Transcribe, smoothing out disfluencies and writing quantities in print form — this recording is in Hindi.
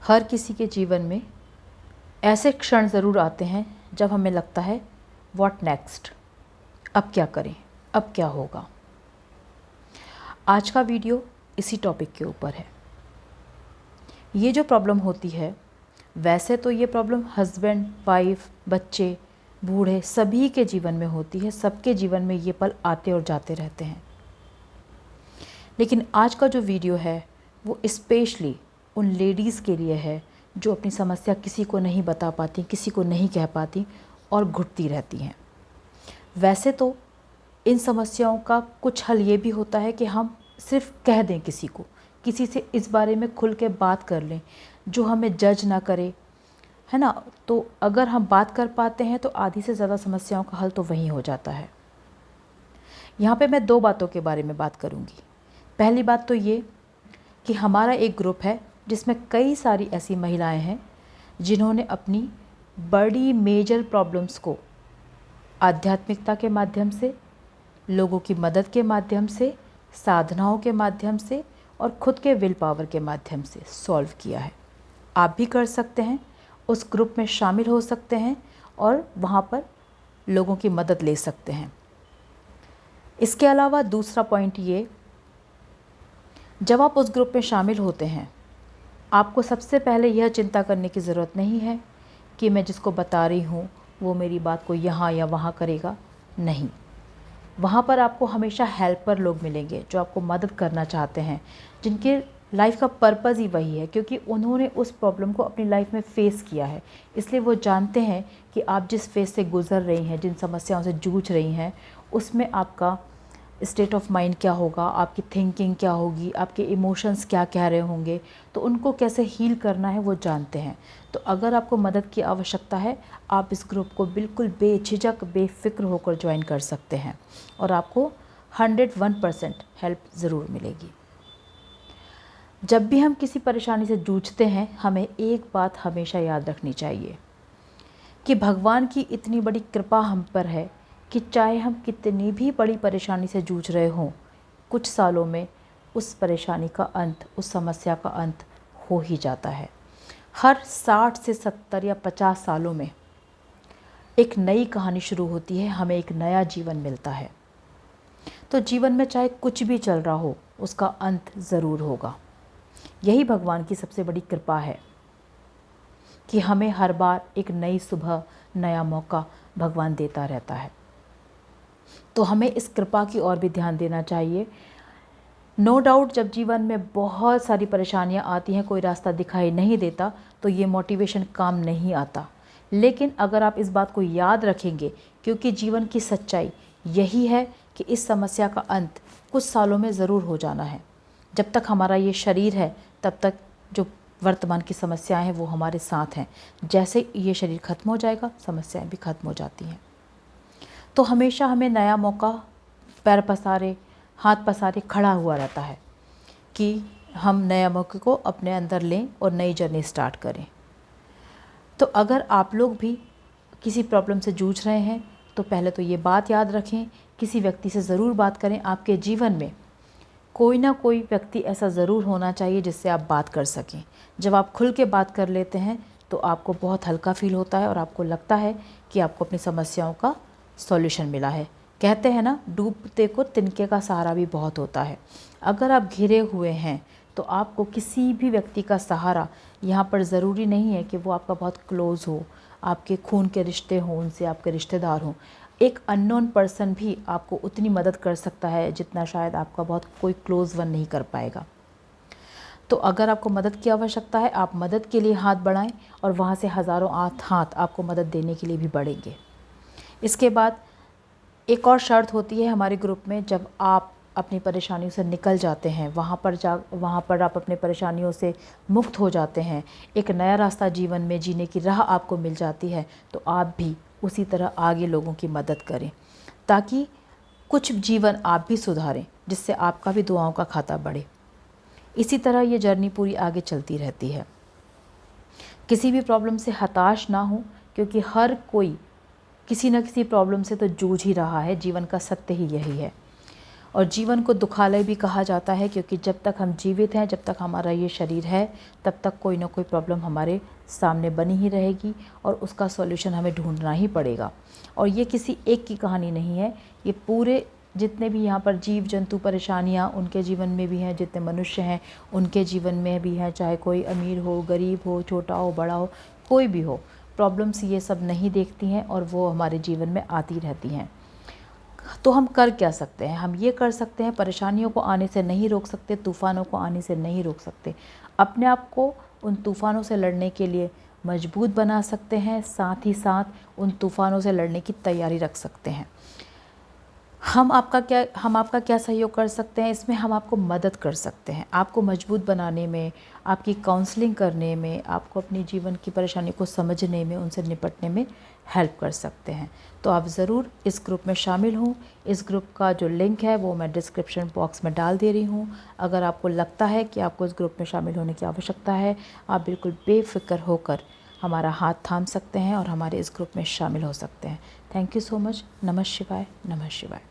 हर किसी के जीवन में ऐसे क्षण ज़रूर आते हैं जब हमें लगता है व्हाट नेक्स्ट, अब क्या करें, अब क्या होगा। आज का वीडियो इसी टॉपिक के ऊपर है। ये जो प्रॉब्लम होती है, वैसे तो ये प्रॉब्लम हस्बैंड, वाइफ, बच्चे, बूढ़े सभी के जीवन में होती है। सबके जीवन में ये पल आते और जाते रहते हैं। लेकिन आज का जो वीडियो है वो स्पेशली उन लेडीज़ के लिए है जो अपनी समस्या किसी को नहीं बता पाती, किसी को नहीं कह पाती और घुटती रहती हैं। वैसे तो इन समस्याओं का कुछ हल ये भी होता है कि हम सिर्फ कह दें किसी से इस बारे में खुल के बात कर लें जो हमें जज ना करे, है ना। तो अगर हम बात कर पाते हैं तो आधी से ज़्यादा समस्याओं का हल तो वहीं हो जाता है। यहाँ पे मैं 2 बातों के बारे में बात करूँगी। पहली बात तो ये कि हमारा एक ग्रुप है जिसमें कई सारी ऐसी महिलाएं हैं जिन्होंने अपनी बड़ी मेजर प्रॉब्लम्स को आध्यात्मिकता के माध्यम से, लोगों की मदद के माध्यम से, साधनाओं के माध्यम से और ख़ुद के विल पावर के माध्यम से सॉल्व किया है। आप भी कर सकते हैं, उस ग्रुप में शामिल हो सकते हैं और वहाँ पर लोगों की मदद ले सकते हैं। इसके अलावा दूसरा पॉइंट ये, जब आप उस ग्रुप में शामिल होते हैं आपको सबसे पहले यह चिंता करने की ज़रूरत नहीं है कि मैं जिसको बता रही हूँ वो मेरी बात को यहाँ या वहाँ करेगा। नहीं, वहाँ पर आपको हमेशा हेल्पर लोग मिलेंगे जो आपको मदद करना चाहते हैं, जिनके लाइफ का पर्पज़ ही वही है, क्योंकि उन्होंने उस प्रॉब्लम को अपनी लाइफ में फ़ेस किया है। इसलिए वो जानते हैं कि आप जिस फेज़ से गुज़र रही हैं, जिन समस्याओं से जूझ रही हैं, उसमें आपका स्टेट ऑफ माइंड क्या होगा, आपकी थिंकिंग क्या होगी, आपके इमोशंस क्या कह रहे होंगे, तो उनको कैसे हील करना है वो जानते हैं। तो अगर आपको मदद की आवश्यकता है, आप इस ग्रुप को बिल्कुल बेझिझक, बेफ़िक्र होकर ज्वाइन कर सकते हैं और आपको 101% हेल्प ज़रूर मिलेगी। जब भी हम किसी परेशानी से जूझते हैं, हमें एक बात हमेशा याद रखनी चाहिए कि भगवान की इतनी बड़ी कृपा हम पर है कि चाहे हम कितनी भी बड़ी परेशानी से जूझ रहे हों, कुछ सालों में उस परेशानी का अंत, उस समस्या का अंत हो ही जाता है। हर 60 से 70 या 50 सालों में एक नई कहानी शुरू होती है, हमें एक नया जीवन मिलता है। तो जीवन में चाहे कुछ भी चल रहा हो, उसका अंत ज़रूर होगा। यही भगवान की सबसे बड़ी कृपा है कि हमें हर बार एक नई सुबह, नया मौका भगवान देता रहता है। तो हमें इस कृपा की ओर भी ध्यान देना चाहिए। नो डाउट, जब जीवन में बहुत सारी परेशानियां आती हैं, कोई रास्ता दिखाई नहीं देता, तो ये मोटिवेशन काम नहीं आता। लेकिन अगर आप इस बात को याद रखेंगे, क्योंकि जीवन की सच्चाई यही है कि इस समस्या का अंत कुछ सालों में ज़रूर हो जाना है। जब तक हमारा ये शरीर है, तब तक जो वर्तमान की समस्याएं हैं वो हमारे साथ हैं। जैसे ये शरीर ख़त्म हो जाएगा, समस्याएं भी ख़त्म हो जाती हैं। तो हमेशा हमें नया मौका पैर पसारे, हाथ पसारे खड़ा हुआ रहता है कि हम नए मौके को अपने अंदर लें और नई जर्नी स्टार्ट करें। तो अगर आप लोग भी किसी प्रॉब्लम से जूझ रहे हैं तो पहले तो ये बात याद रखें, किसी व्यक्ति से ज़रूर बात करें। आपके जीवन में कोई ना कोई व्यक्ति ऐसा ज़रूर होना चाहिए जिससे आप बात कर सकें। जब आप खुल के बात कर लेते हैं तो आपको बहुत हल्का फील होता है और आपको लगता है कि आपको अपनी समस्याओं का सॉल्यूशन मिला है। कहते हैं ना, डूबते को तिनके का सहारा भी बहुत होता है। अगर आप घिरे हुए हैं तो आपको किसी भी व्यक्ति का सहारा, यहाँ पर ज़रूरी नहीं है कि वो आपका बहुत क्लोज़ हो, आपके खून के रिश्ते हों, उनसे आपके रिश्तेदार हों। एक अननोन पर्सन भी आपको उतनी मदद कर सकता है जितना शायद आपका बहुत कोई क्लोज़ वन नहीं कर पाएगा। तो अगर आपको मदद की आवश्यकता है, आप मदद के लिए हाथ बढ़ाएं और वहाँ से हज़ारों हाथ आपको मदद देने के लिए भी बढ़ेंगे। इसके बाद एक और शर्त होती है हमारे ग्रुप में, जब आप अपनी परेशानियों से निकल जाते हैं, वहाँ पर आप अपने परेशानियों से मुक्त हो जाते हैं, एक नया रास्ता जीवन में जीने की राह आपको मिल जाती है, तो आप भी उसी तरह आगे लोगों की मदद करें ताकि कुछ जीवन आप भी सुधारें, जिससे आपका भी दुआओं का खाता बढ़े। इसी तरह ये जर्नी पूरी आगे चलती रहती है। किसी भी प्रॉब्लम से हताश ना हो, क्योंकि हर कोई किसी न किसी प्रॉब्लम से तो जूझ ही रहा है। जीवन का सत्य ही यही है। और जीवन को दुखालय भी कहा जाता है, क्योंकि जब तक हम जीवित हैं, जब तक हमारा ये शरीर है, तब तक कोई ना कोई प्रॉब्लम हमारे सामने बनी ही रहेगी और उसका सॉल्यूशन हमें ढूंढना ही पड़ेगा। और ये किसी एक की कहानी नहीं है, ये पूरे जितने भी यहाँ पर जीव जंतु परेशानियाँ उनके जीवन में भी हैं, जितने मनुष्य हैं उनके जीवन में भी हैं, चाहे कोई अमीर हो, गरीब हो, छोटा हो, बड़ा हो, कोई भी हो, प्रॉब्लम्स ये सब नहीं देखती हैं और वो हमारे जीवन में आती रहती हैं। तो हम कर क्या सकते हैं? हम ये कर सकते हैं, परेशानियों को आने से नहीं रोक सकते, तूफ़ानों को आने से नहीं रोक सकते, अपने आप को उन तूफ़ानों से लड़ने के लिए मजबूत बना सकते हैं, साथ ही साथ उन तूफ़ानों से लड़ने की तैयारी रख सकते हैं। हम आपका क्या सहयोग कर सकते हैं इसमें? हम आपको मदद कर सकते हैं, आपको मजबूत बनाने में, आपकी काउंसलिंग करने में, आपको अपनी जीवन की परेशानी को समझने में, उनसे निपटने में हेल्प कर सकते हैं। तो आप ज़रूर इस ग्रुप में शामिल हों। इस ग्रुप का जो लिंक है वो मैं डिस्क्रिप्शन बॉक्स में डाल दे रही हूँ। अगर आपको लगता है कि आपको इस ग्रुप में शामिल होने की आवश्यकता है, आप बिल्कुल बेफिक्र होकर हमारा हाथ थाम सकते हैं और हमारे इस ग्रुप में शामिल हो सकते हैं। Thank you so much. नमः शिवाय, नमः शिवाय।